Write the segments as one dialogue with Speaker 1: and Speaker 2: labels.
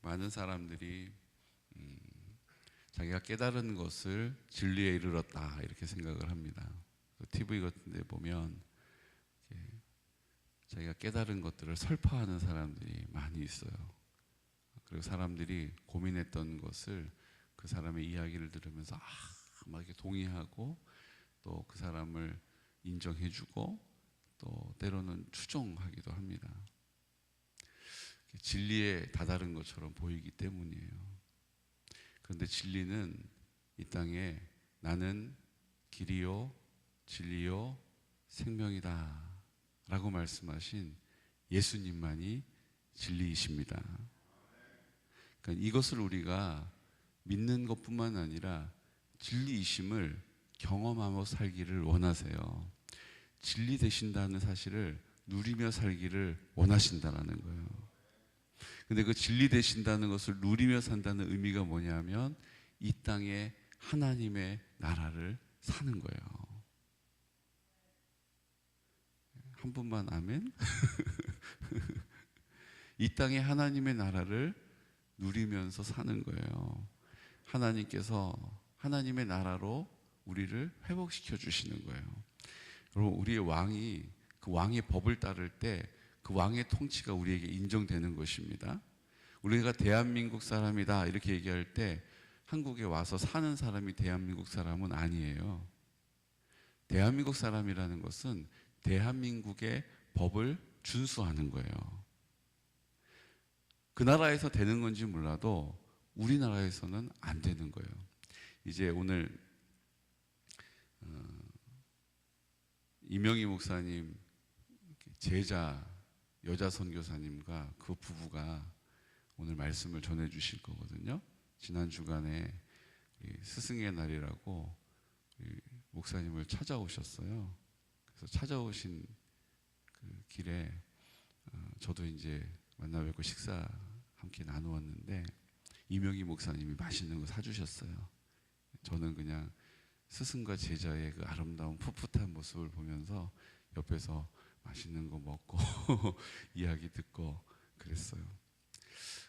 Speaker 1: 많은 사람들이 자기가 깨달은 것을 진리에 이르렀다 이렇게 생각을 합니다. TV 같은 데 보면 자기가 깨달은 것들을 설파하는 사람들이 많이 있어요. 그리고 사람들이 고민했던 것을 그 사람의 이야기를 들으면서 막 이렇게 동의하고 또 그 사람을 인정해주고 또 때로는 추종하기도 합니다. 진리에 다다른 것처럼 보이기 때문이에요. 그런데 진리는 이 땅에 나는 길이요 진리요 생명이다 라고 말씀하신 예수님만이 진리이십니다. 그러니까 이것을 우리가 믿는 것뿐만 아니라 진리이심을 경험하며 살기를 원하세요. 진리 되신다는 사실을 누리며 살기를 원하신다는 거예요. 근데 그 진리 되신다는 것을 누리며 산다는 의미가 뭐냐면 이 땅에 하나님의 나라를 사는 거예요. 한 분만 아멘? 이 땅에 하나님의 나라를 누리면서 사는 거예요. 하나님께서 하나님의 나라로 우리를 회복시켜 주시는 거예요. 여러분, 우리의 왕이 그 왕의 법을 따를 때 그 왕의 통치가 우리에게 인정되는 것입니다. 우리가 대한민국 사람이다 이렇게 얘기할 때 한국에 와서 사는 사람이 대한민국 사람은 아니에요. 대한민국 사람이라는 것은 대한민국의 법을 준수하는 거예요. 그 나라에서 되는 건지 몰라도 우리나라에서는 안 되는 거예요. 이제 오늘 이명희 목사님 제자 여자 선교사님과 그 부부가 오늘 말씀을 전해 주실 거거든요. 지난 주간에 스승의 날이라고 목사님을 찾아오셨어요. 그래서 찾아오신 그 길에 저도 이제 만나 뵙고 식사 함께 나누었는데 이명희 목사님이 맛있는 거 사주셨어요. 저는 그냥 스승과 제자의 그 아름다운 풋풋한 모습을 보면서 옆에서 맛있는 거 먹고 이야기 듣고 그랬어요.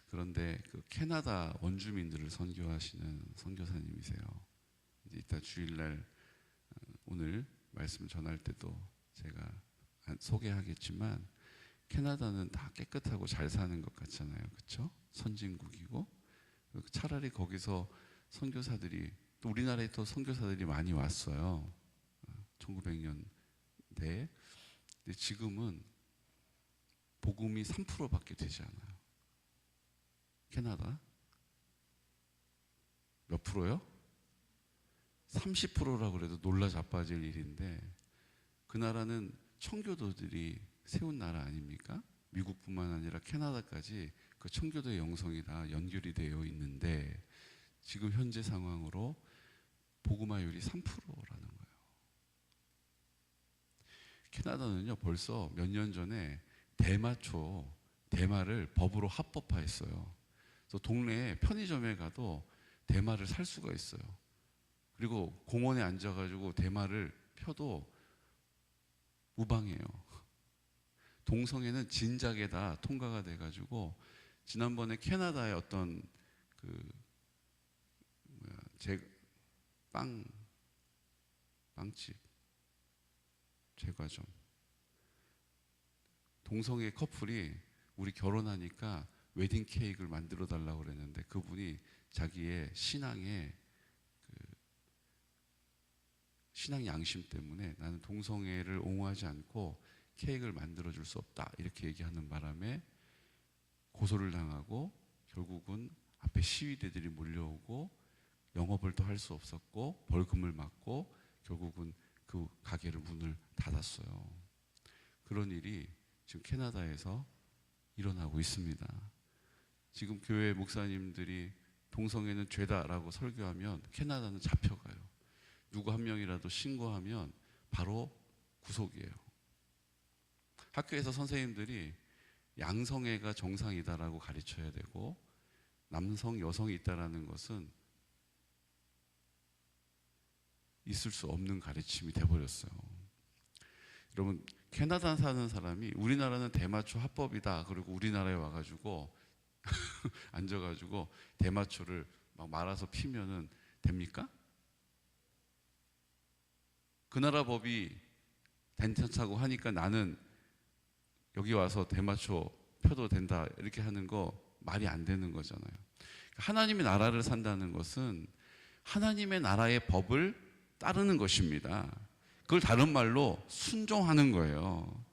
Speaker 1: 그런데 그 캐나다 원주민들을 선교하시는 선교사님이세요. 이제 이따 주일날 오늘 말씀 전할 때도 제가 소개하겠지만 캐나다는 다 깨끗하고 잘 사는 것 같잖아요. 그렇죠? 선진국이고 차라리 거기서 선교사들이 또 우리나라에 또 선교사들이 많이 왔어요. 1900년대에. 근데 지금은 복음이 3%밖에 되지 않아요. 캐나다? 몇 프로요? 30%라고 그래도 놀라 자빠질 일인데 그 나라는 청교도들이 세운 나라 아닙니까? 미국뿐만 아니라 캐나다까지 그 청교도의 영성이 다 연결이 되어 있는데 지금 현재 상황으로 복음화율이 3%라는 거예요. 캐나다는요 벌써 몇 년 전에 대마를 법으로 합법화했어요. 그래서 동네에 편의점에 가도 대마를 살 수가 있어요. 그리고 공원에 앉아가지고 대마를 펴도 무방해요. 동성애는 진작에 다 통과가 돼가지고 지난번에 캐나다의 어떤 빵집 제과점 동성애 커플이 우리 결혼하니까 웨딩 케이크를 만들어 달라고 그랬는데 그분이 자기의 신앙 양심 때문에 나는 동성애를 옹호하지 않고 케이크를 만들어 줄 수 없다 이렇게 얘기하는 바람에 고소를 당하고 결국은 앞에 시위대들이 몰려오고 영업을 또 할 수 없었고 벌금을 맞고 결국은 그 가게를 문을 닫았어요. 그런 일이 지금 캐나다에서 일어나고 있습니다. 지금 교회 목사님들이 동성애는 죄다라고 설교하면 캐나다는 잡혀가요. 누구 한 명이라도 신고하면 바로 구속이에요. 학교에서 선생님들이 양성애가 정상이다라고 가르쳐야 되고 남성, 여성이 있다라는 것은 있을 수 없는 가르침이 돼버렸어요. 여러분 캐나다 사는 사람이 우리나라는 대마초 합법이다 그리고 우리나라에 와가지고 앉아가지고 대마초를 막 말아서 피면은 됩니까? 그 나라 법이 괜찮다고 하니까 나는 여기 와서 대마초 펴도 된다 이렇게 하는 거 말이 안 되는 거잖아요. 하나님의 나라를 산다는 것은 하나님의 나라의 법을 따르는 것입니다. 그걸 다른 말로 순종하는 거예요.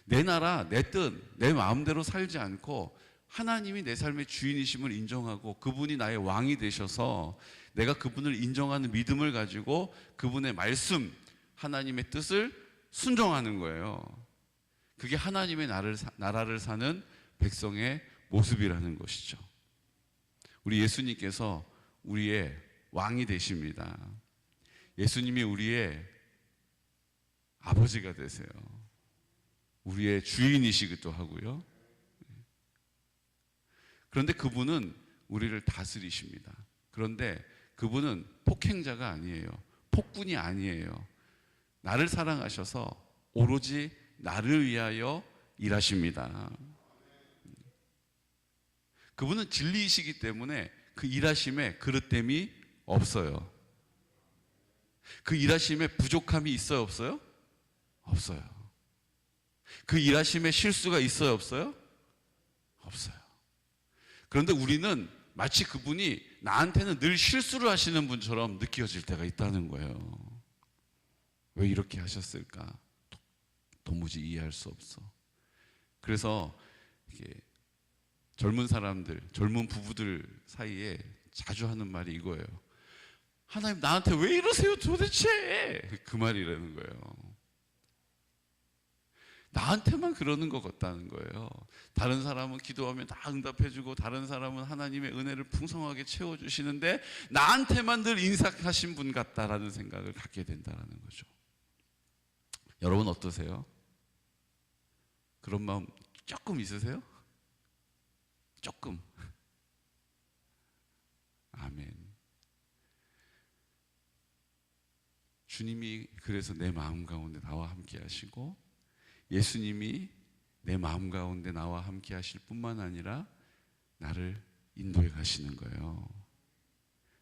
Speaker 1: 내 나라, 내 뜻, 내 마음대로 살지 않고 하나님이 내 삶의 주인이심을 인정하고 그분이 나의 왕이 되셔서 내가 그분을 인정하는 믿음을 가지고 그분의 말씀, 하나님의 뜻을 순종하는 거예요. 그게 하나님의 나라를 사는 백성의 모습이라는 것이죠. 우리 예수님께서 우리의 왕이 되십니다. 예수님이 우리의 아버지가 되세요. 우리의 주인이시기도 하고요. 그런데 그분은 우리를 다스리십니다. 그런데 그분은 폭행자가 아니에요. 폭군이 아니에요. 나를 사랑하셔서 오로지 나를 위하여 일하십니다. 그분은 진리이시기 때문에 그 일하심에 그릇됨이 없어요. 그 일하심에 부족함이 있어요, 없어요? 없어요. 그 일하심에 실수가 있어요, 없어요? 없어요. 그런데 우리는 마치 그분이 나한테는 늘 실수를 하시는 분처럼 느껴질 때가 있다는 거예요. 왜 이렇게 하셨을까? 도무지 이해할 수 없어. 그래서 이게 젊은 사람들, 젊은 부부들 사이에 자주 하는 말이 이거예요. 하나님 나한테 왜 이러세요 도대체? 그 말이라는 거예요. 나한테만 그러는 것 같다는 거예요. 다른 사람은 기도하면 다 응답해주고 다른 사람은 하나님의 은혜를 풍성하게 채워주시는데 나한테만 늘 인삭하신 분 같다라는 생각을 갖게 된다는 거죠. 여러분 어떠세요? 그런 마음 조금 있으세요? 조금. 아멘. 주님이 그래서 내 마음 가운데 나와 함께 하시고 예수님이 내 마음 가운데 나와 함께 하실 뿐만 아니라 나를 인도해 가시는 거예요.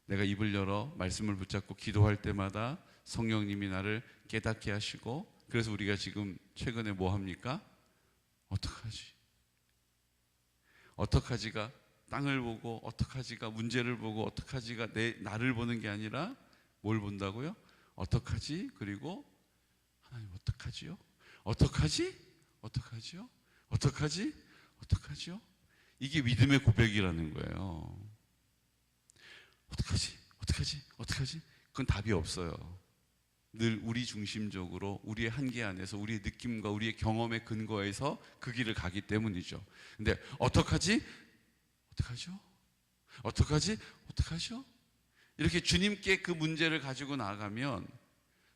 Speaker 1: 내가 입을 열어 말씀을 붙잡고 기도할 때마다 성령님이 나를 깨닫게 하시고 그래서 우리가 지금 최근에 뭐 합니까? 어떡하지? 어떡하지가 땅을 보고 어떡하지가 문제를 보고 어떡하지가 나를 보는 게 아니라 뭘 본다고요? 어떡하지? 그리고 하나님 어떡하지요? 어떡하지? 어떡하지요? 어떡하지? 어떡하지요? 이게 믿음의 고백이라는 거예요. 어떡하지? 어떡하지? 어떡하지? 그건 답이 없어요. 늘 우리 중심적으로 우리의 한계 안에서 우리의 느낌과 우리의 경험에 근거해서 그 길을 가기 때문이죠. 근데 어떡하지? 어떡하죠? 어떡하지? 어떡하죠? 이렇게 주님께 그 문제를 가지고 나아가면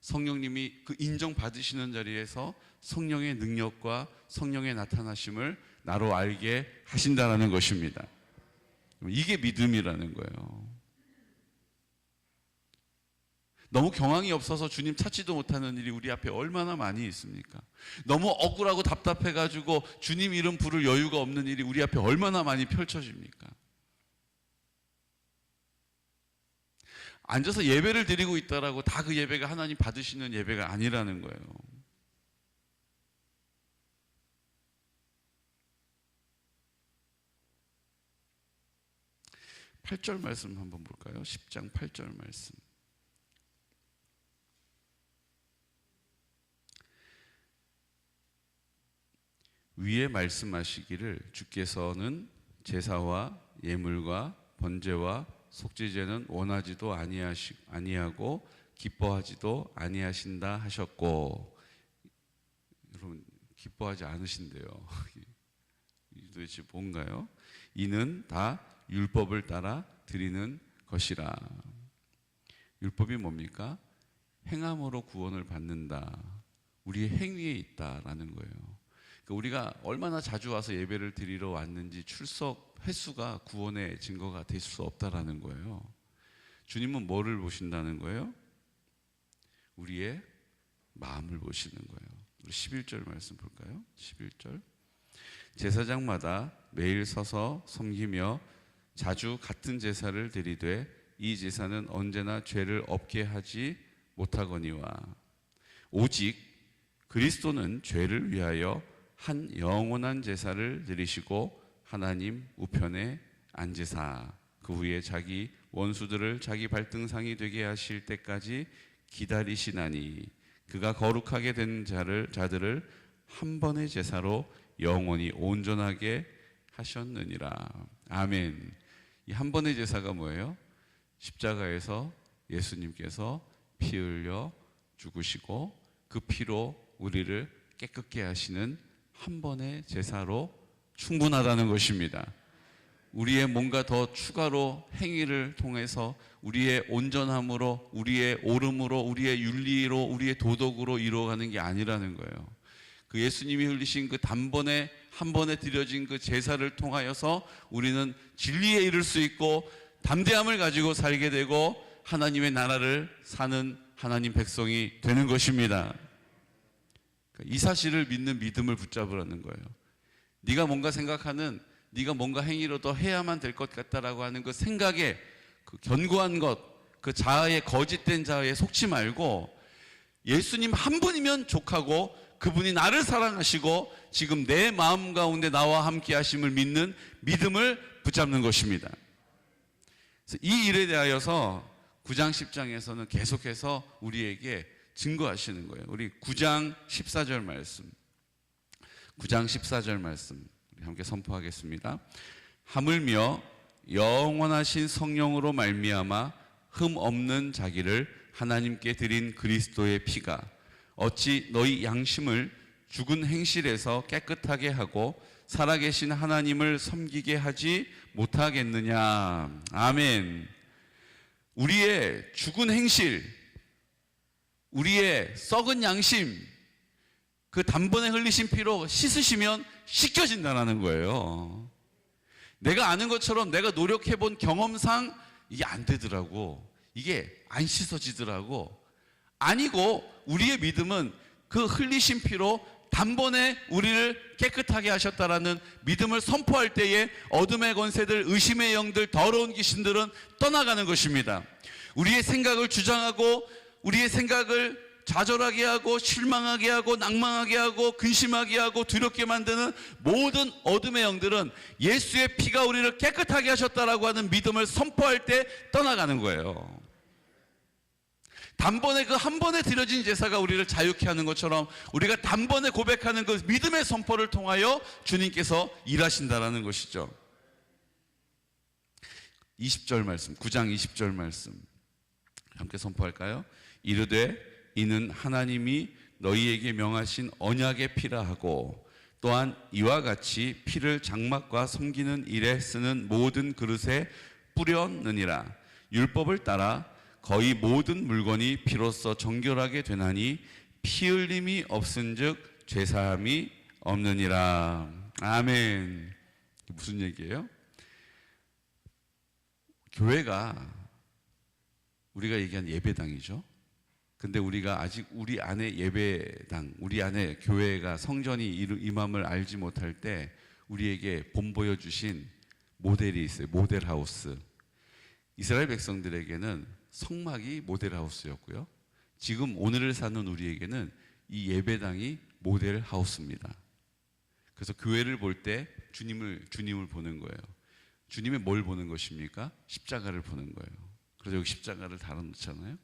Speaker 1: 성령님이 그 인정받으시는 자리에서 성령의 능력과 성령의 나타나심을 나로 알게 하신다는 것입니다. 이게 믿음이라는 거예요. 너무 경황이 없어서 주님 찾지도 못하는 일이 우리 앞에 얼마나 많이 있습니까? 너무 억울하고 답답해가지고 주님 이름 부를 여유가 없는 일이 우리 앞에 얼마나 많이 펼쳐집니까? 앉아서 예배를 드리고 있다라고 다 그 예배가 하나님 받으시는 예배가 아니라는 거예요. 팔절 말씀 한번 볼까요? 10장 8절 말씀. 위에 말씀하시기를 주께서는 제사와 예물과 번제와 속죄제는 원하지도 아니하고 기뻐하지도 아니하신다 하셨고, 여러분 기뻐하지 않으신대요. 도대체 뭔가요? 이는 다 율법을 따라 드리는 것이라. 율법이 뭡니까? 행함으로 구원을 받는다. 우리의 행위에 있다라는 거예요. 우리가 얼마나 자주 와서 예배를 드리러 왔는지 출석 횟수가 구원의 증거가 될 수 없다라는 거예요. 주님은 뭐를 보신다는 거예요? 우리의 마음을 보시는 거예요. 11절 말씀 볼까요? 11절. 제사장마다 매일 서서 섬기며 자주 같은 제사를 드리되 이 제사는 언제나 죄를 없게 하지 못하거니와 오직 그리스도는 죄를 위하여 한 영원한 제사를 드리시고 하나님 우편에 앉으사 그 후에 자기 원수들을 자기 발등상이 되게 하실 때까지 기다리시나니 그가 거룩하게 된 자들을 한 번의 제사로 영원히 온전하게 하셨느니라. 아멘. 이 한 번의 제사가 뭐예요? 십자가에서 예수님께서 피 흘려 죽으시고 그 피로 우리를 깨끗게 하시는 한 번의 제사로 충분하다는 것입니다. 우리의 뭔가 더 추가로 행위를 통해서 우리의 온전함으로, 우리의 옳음으로, 우리의 윤리로, 우리의 도덕으로 이루어가는 게 아니라는 거예요. 그 예수님이 흘리신 그 단번에 한 번에 드려진 그 제사를 통하여서 우리는 진리에 이를 수 있고 담대함을 가지고 살게 되고 하나님의 나라를 사는 하나님 백성이 되는 것입니다. 이 사실을 믿는 믿음을 붙잡으라는 거예요. 네가 뭔가 생각하는, 네가 뭔가 행위로 더 해야만 될 것 같다라고 하는 그 생각에 그 견고한 것, 그 자아의 거짓된 자아에 속지 말고 예수님 한 분이면 족하고 그분이 나를 사랑하시고 지금 내 마음 가운데 나와 함께 하심을 믿는 믿음을 붙잡는 것입니다. 그래서 이 일에 대하여서 9장 10장에서는 계속해서 우리에게 증거하시는 거예요. 우리 9장 14절 말씀, 9장 14절 말씀 우리 함께 선포하겠습니다. 하물며 영원하신 성령으로 말미암아 흠 없는 자기를 하나님께 드린 그리스도의 피가 어찌 너희 양심을 죽은 행실에서 깨끗하게 하고 살아계신 하나님을 섬기게 하지 못하겠느냐. 아멘. 우리의 죽은 행실, 우리의 썩은 양심, 그 단번에 흘리신 피로 씻으시면 씻겨진다는 거예요. 내가 아는 것처럼 내가 노력해본 경험상 이게 안 되더라고, 이게 안 씻어지더라고. 아니고 우리의 믿음은 그 흘리신 피로 단번에 우리를 깨끗하게 하셨다라는 믿음을 선포할 때에 어둠의 권세들, 의심의 영들, 더러운 귀신들은 떠나가는 것입니다. 우리의 생각을 주장하고 우리의 생각을 좌절하게 하고 실망하게 하고 낭망하게 하고 근심하게 하고 두렵게 만드는 모든 어둠의 영들은 예수의 피가 우리를 깨끗하게 하셨다라고 하는 믿음을 선포할 때 떠나가는 거예요. 단번에 그 한 번에 드려진 제사가 우리를 자유케 하는 것처럼 우리가 단번에 고백하는 그 믿음의 선포를 통하여 주님께서 일하신다라는 것이죠. 20절 말씀, 9장 20절 말씀 함께 선포할까요? 이르되 이는 하나님이 너희에게 명하신 언약의 피라 하고 또한 이와 같이 피를 장막과 섬기는 일에 쓰는 모든 그릇에 뿌렸느니라. 율법을 따라 거의 모든 물건이 피로써 정결하게 되나니 피 흘림이 없은즉 죄사함이 없느니라. 아멘. 무슨 얘기예요? 교회가 우리가 얘기한 예배당이죠. 근데 우리가 아직 우리 안에 예배당, 우리 안에 교회가 성전이 임함을 알지 못할 때 우리에게 본보여 주신 모델이 있어요. 모델하우스. 이스라엘 백성들에게는 성막이 모델하우스였고요. 지금 오늘을 사는 우리에게는 이 예배당이 모델하우스입니다. 그래서 교회를 볼 때 주님을 보는 거예요. 주님의 뭘 보는 것입니까? 십자가를 보는 거예요. 그래서 여기 십자가를 달아놓잖아요.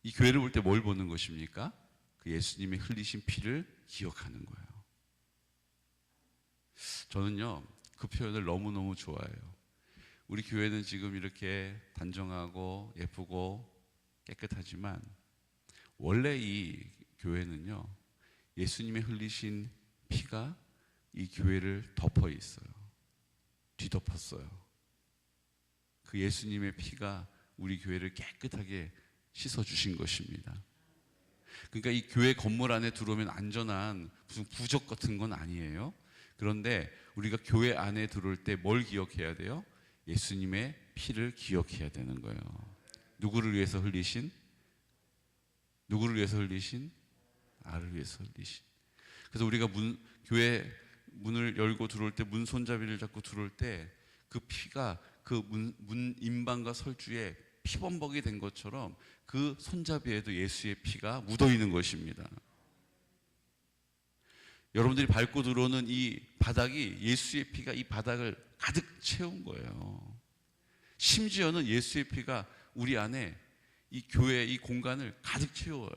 Speaker 1: 이 교회를 볼 때 뭘 보는 것입니까? 그 예수님이 흘리신 피를 기억하는 거예요. 저는요, 그 표현을 너무너무 좋아해요. 우리 교회는 지금 이렇게 단정하고 예쁘고 깨끗하지만 원래 이 교회는요, 예수님의 흘리신 피가 이 교회를 덮어 있어요. 뒤덮었어요. 그 예수님의 피가 우리 교회를 깨끗하게 씻어주신 것입니다. 그러니까 이 교회 건물 안에 들어오면 안전한 무슨 부적 같은 건 아니에요. 그런데 우리가 교회 안에 들어올 때 뭘 기억해야 돼요? 예수님의 피를 기억해야 되는 거예요. 누구를 위해서 흘리신? 누구를 위해서 흘리신? 나를 위해서 흘리신. 그래서 우리가 교회 문을 열고 들어올 때, 문 손잡이를 잡고 들어올 때 그 피가 그 문 임방과 설주에 피범벅이 된 것처럼 그 손잡이에도 예수의 피가 묻어 있는 것입니다. 여러분들이 밟고 들어오는 이 바닥이 예수의 피가 이 바닥을 가득 채운 거예요. 심지어는 예수의 피가 우리 안에 이 교회 이 공간을 가득 채워요.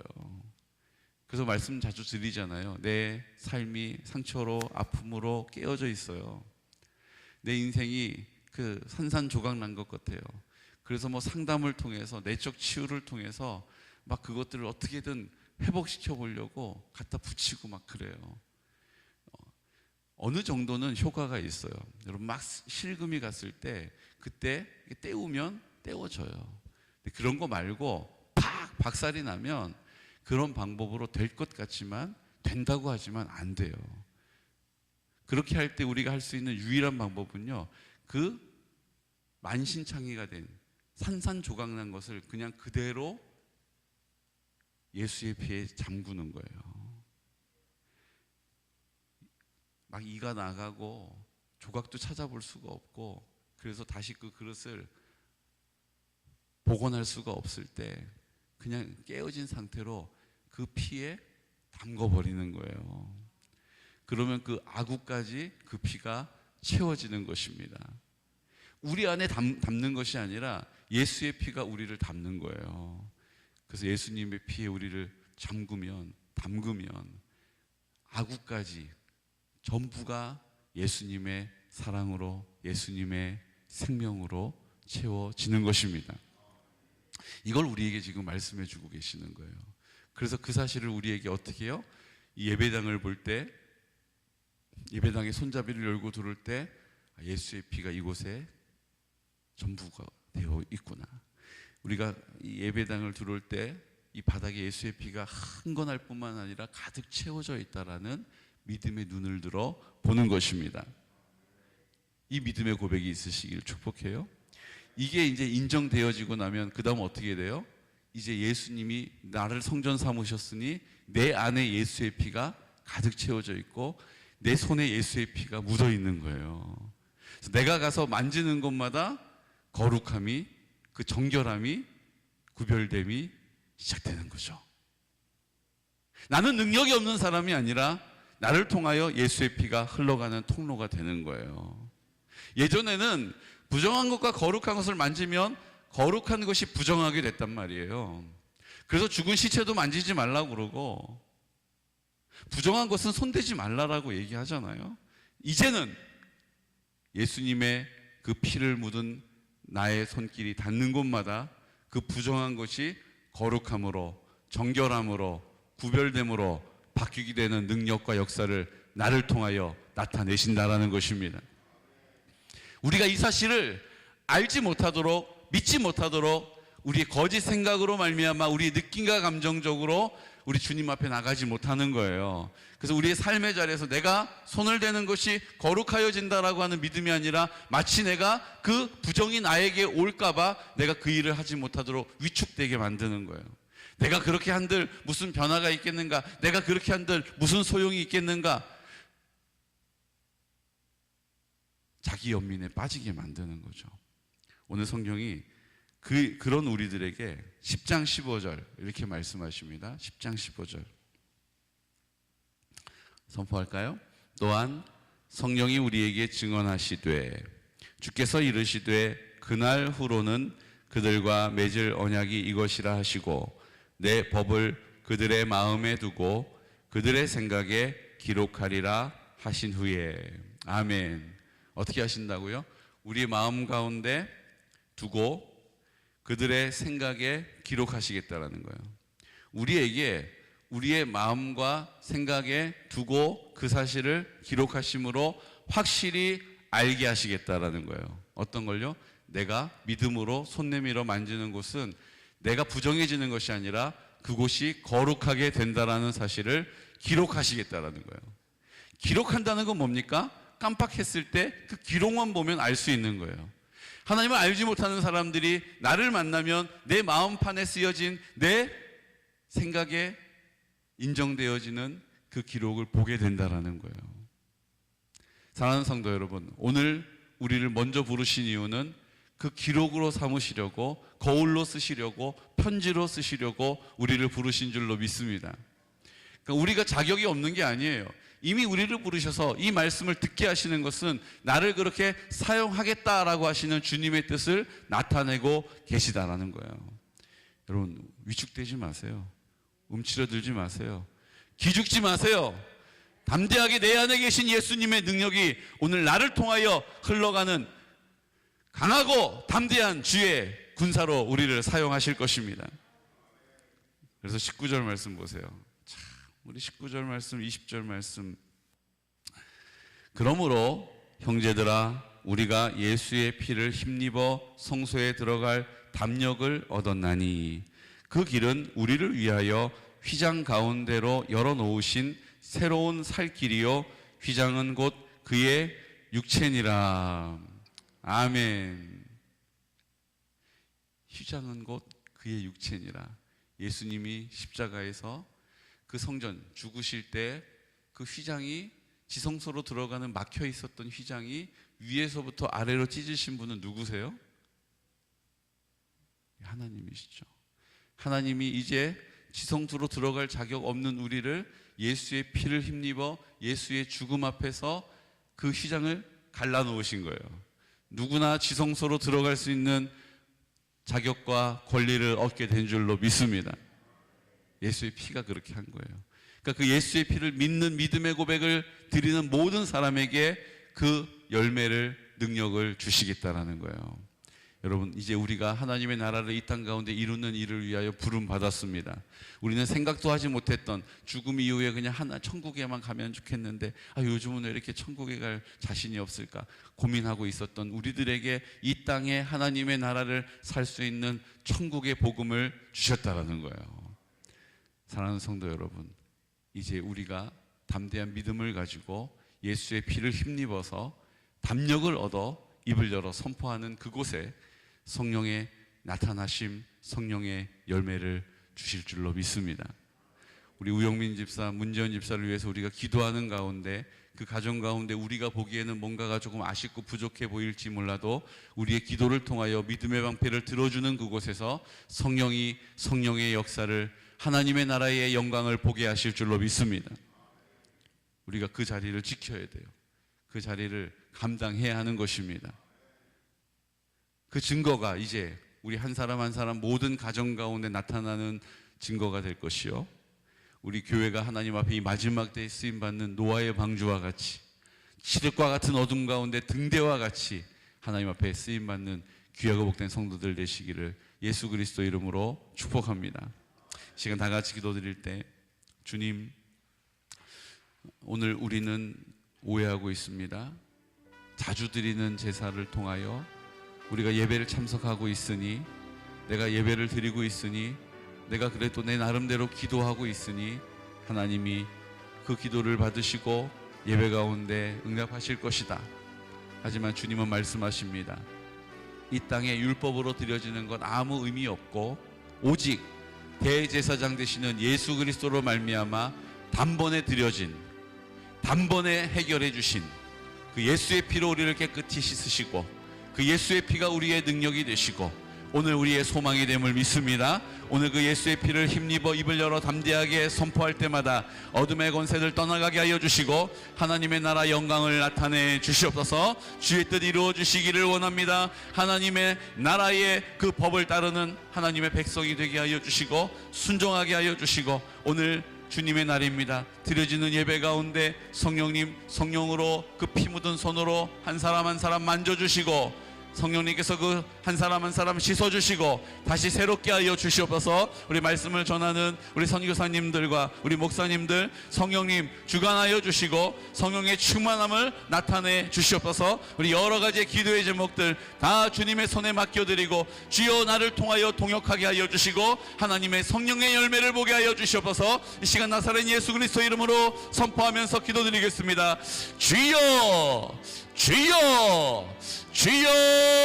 Speaker 1: 그래서 말씀 자주 드리잖아요. 내 삶이 상처로 아픔으로 깨어져 있어요. 내 인생이 그 산산조각 난 것 같아요. 그래서 뭐 상담을 통해서 내적 치유를 통해서 막 그것들을 어떻게든 회복시켜 보려고 갖다 붙이고 막 그래요. 어느 정도는 효과가 있어요. 여러분 막 실금이 갔을 때 그때 떼우면 떼워져요. 근데 그런 거 말고 팍 박살이 나면 그런 방법으로 될 것 같지만 된다고 하지만 안 돼요. 그렇게 할 때 우리가 할 수 있는 유일한 방법은요, 그 만신창이가 된 산산조각난 것을 그냥 그대로 예수의 피에 잠그는 거예요. 막 이가 나가고 조각도 찾아볼 수가 없고, 그래서 다시 그 그릇을 복원할 수가 없을 때 그냥 깨어진 상태로 그 피에 담궈버리는 거예요. 그러면 그 아구까지 그 피가 채워지는 것입니다. 우리 안에 담는 것이 아니라 예수의 피가 우리를 담는 거예요. 그래서 예수님의 피에 우리를 담그면 아구까지 전부가 예수님의 사랑으로, 예수님의 생명으로 채워지는 것입니다. 이걸 우리에게 지금 말씀해 주고 계시는 거예요. 그래서 그 사실을 우리에게 어떻게 해요? 이 예배당을 볼 때, 예배당의 손잡이를 열고 들어올 때 예수의 피가 이곳에 전부가 되어 있구나. 우리가 이 예배당을 들어올 때 이 바닥에 예수의 피가 흥건할 뿐만 아니라 가득 채워져 있다라는 믿음의 눈을 들어 보는 것입니다. 이 믿음의 고백이 있으시길 축복해요. 이게 이제 인정되어지고 나면 그 다음 어떻게 돼요? 이제 예수님이 나를 성전 삼으셨으니 내 안에 예수의 피가 가득 채워져 있고 내 손에 예수의 피가 묻어 있는 거예요. 그래서 내가 가서 만지는 곳마다 거룩함이, 그 정결함이, 구별됨이 시작되는 거죠. 나는 능력이 없는 사람이 아니라 나를 통하여 예수의 피가 흘러가는 통로가 되는 거예요. 예전에는 부정한 것과 거룩한 것을 만지면 거룩한 것이 부정하게 됐단 말이에요. 그래서 죽은 시체도 만지지 말라고 그러고 부정한 것은 손대지 말라라고 얘기하잖아요. 이제는 예수님의 그 피를 묻은 나의 손길이 닿는 곳마다 그 부정한 것이 거룩함으로, 정결함으로, 구별됨으로 바뀌게 되는 능력과 역사를 나를 통하여 나타내신다라는 것입니다. 우리가 이 사실을 알지 못하도록, 믿지 못하도록 우리의 거짓 생각으로 말미암아 우리의 느낌과 감정적으로 우리 주님 앞에 나가지 못하는 거예요. 그래서 우리의 삶의 자리에서 내가 손을 대는 것이 거룩하여진다라고 하는 믿음이 아니라 마치 내가 그 부정이 나에게 올까봐 내가 그 일을 하지 못하도록 위축되게 만드는 거예요. 내가 그렇게 한들 무슨 변화가 있겠는가? 내가 그렇게 한들 무슨 소용이 있겠는가? 자기 연민에 빠지게 만드는 거죠. 오늘 성경이 그런 우리들에게 10장 15절 이렇게 말씀하십니다. 10장 15절 선포할까요? 또한 성령이 우리에게 증언하시되 주께서 이르시되 그날 후로는 그들과 맺을 언약이 이것이라 하시고 내 법을 그들의 마음에 두고 그들의 생각에 기록하리라 하신 후에. 아멘. 어떻게 하신다고요? 우리 마음 가운데 두고 그들의 생각에 기록하시겠다라는 거예요. 우리에게 우리의 마음과 생각에 두고 그 사실을 기록하심으로 확실히 알게 하시겠다라는 거예요. 어떤 걸요? 내가 믿음으로 손 내밀어 만지는 곳은 내가 부정해지는 것이 아니라 그곳이 거룩하게 된다라는 사실을 기록하시겠다라는 거예요. 기록한다는 건 뭡니까? 깜빡했을 때 그 기록만 보면 알 수 있는 거예요. 하나님을 알지 못하는 사람들이 나를 만나면 내 마음판에 쓰여진 내 생각에 인정되어지는 그 기록을 보게 된다라는 거예요. 사랑하는 성도 여러분, 오늘 우리를 먼저 부르신 이유는 그 기록으로 삼으시려고, 거울로 쓰시려고, 편지로 쓰시려고 우리를 부르신 줄로 믿습니다. 그러니까 우리가 자격이 없는 게 아니에요. 이미 우리를 부르셔서 이 말씀을 듣게 하시는 것은 나를 그렇게 사용하겠다라고 하시는 주님의 뜻을 나타내고 계시다라는 거예요. 여러분, 위축되지 마세요. 움츠러들지 마세요. 기죽지 마세요. 담대하게 내 안에 계신 예수님의 능력이 오늘 나를 통하여 흘러가는 강하고 담대한 주의 군사로 우리를 사용하실 것입니다. 그래서 19절 말씀 보세요. 참, 우리 19절 말씀, 20절 말씀. 그러므로 형제들아, 우리가 예수의 피를 힘입어 성소에 들어갈 담력을 얻었나니 그 길은 우리를 위하여 휘장 가운데로 열어놓으신 새로운 살 길이요 휘장은 곧 그의 육체니라. 아멘. 휘장은 곧 그의 육체니라. 예수님이 십자가에서 그 성전 죽으실 때 그 휘장이, 지성소로 들어가는 막혀 있었던 휘장이 위에서부터 아래로 찢으신 분은 누구세요? 하나님이시죠. 하나님이 이제 지성소로 들어갈 자격 없는 우리를 예수의 피를 힘입어 예수의 죽음 앞에서 그 휘장을 갈라놓으신 거예요. 누구나 지성소로 들어갈 수 있는 자격과 권리를 얻게 된 줄로 믿습니다. 예수의 피가 그렇게 한 거예요. 그러니까 그 예수의 피를 믿는 믿음의 고백을 드리는 모든 사람에게 그 열매를, 능력을 주시겠다라는 거예요. 여러분, 이제 우리가 하나님의 나라를 이 땅 가운데 이루는 일을 위하여 부름 받았습니다. 우리는 생각도 하지 못했던 죽음 이후에 그냥 천국에만 가면 좋겠는데 요즘은 왜 이렇게 천국에 갈 자신이 없을까 고민하고 있었던 우리들에게 이 땅에 하나님의 나라를 살 수 있는 천국의 복음을 주셨다라는 거예요. 사랑하는 성도 여러분, 이제 우리가 담대한 믿음을 가지고 예수의 피를 힘입어서 담력을 얻어 입을 열어 선포하는 그곳에 성령의 나타나심, 성령의 열매를 주실 줄로 믿습니다. 우리 우영민 집사, 문재원 집사를 위해서 우리가 기도하는 가운데 그 가정 가운데 우리가 보기에는 뭔가가 조금 아쉽고 부족해 보일지 몰라도 우리의 기도를 통하여 믿음의 방패를 들어주는 그곳에서 성령의 역사를, 하나님의 나라의 영광을 보게 하실 줄로 믿습니다. 우리가 그 자리를 지켜야 돼요. 그 자리를 감당해야 하는 것입니다. 그 증거가 이제 우리 한 사람 한 사람 모든 가정 가운데 나타나는 증거가 될 것이요, 우리 교회가 하나님 앞에 이 마지막 때에 쓰임받는 노아의 방주와 같이, 칠흑과 같은 어둠 가운데 등대와 같이 하나님 앞에 쓰임받는 귀하고 복된 성도들 되시기를 예수 그리스도 이름으로 축복합니다. 시간 다 같이 기도드릴 때, 주님, 오늘 우리는 오해하고 있습니다. 자주 드리는 제사를 통하여 우리가 예배를 참석하고 있으니, 내가 예배를 드리고 있으니, 내가 그래도 내 나름대로 기도하고 있으니 하나님이 그 기도를 받으시고 예배 가운데 응답하실 것이다. 하지만 주님은 말씀하십니다. 이 땅에 율법으로 드려지는 건 아무 의미 없고 오직 대제사장 되시는 예수 그리스도로 말미암아 단번에 드려진, 단번에 해결해 주신 그 예수의 피로 우리를 깨끗이 씻으시고 그 예수의 피가 우리의 능력이 되시고 오늘 우리의 소망이 됨을 믿습니다. 오늘 그 예수의 피를 힘입어 입을 열어 담대하게 선포할 때마다 어둠의 권세를 떠나가게 하여 주시고 하나님의 나라 영광을 나타내 주시옵소서. 주의 뜻 이루어 주시기를 원합니다. 하나님의 나라의 그 법을 따르는 하나님의 백성이 되게 하여 주시고 순종하게 하여 주시고, 오늘 주님의 날입니다. 드려지는 예배 가운데 성령님, 성령으로 그 피 묻은 손으로 한 사람 한 사람 만져주시고 성령님께서 그 한 사람 한 사람 씻어주시고 다시 새롭게 하여 주시옵소서. 우리 말씀을 전하는 우리 선교사님들과 우리 목사님들, 성령님 주관하여 주시고 성령의 충만함을 나타내 주시옵소서. 우리 여러 가지 기도의 제목들 다 주님의 손에 맡겨드리고 주여 나를 통하여 동역하게 하여 주시고 하나님의 성령의 열매를 보게 하여 주시옵소서. 이 시간 나사렛 예수 그리스도 이름으로 선포하면서 기도드리겠습니다. 주여, 주여, 주여.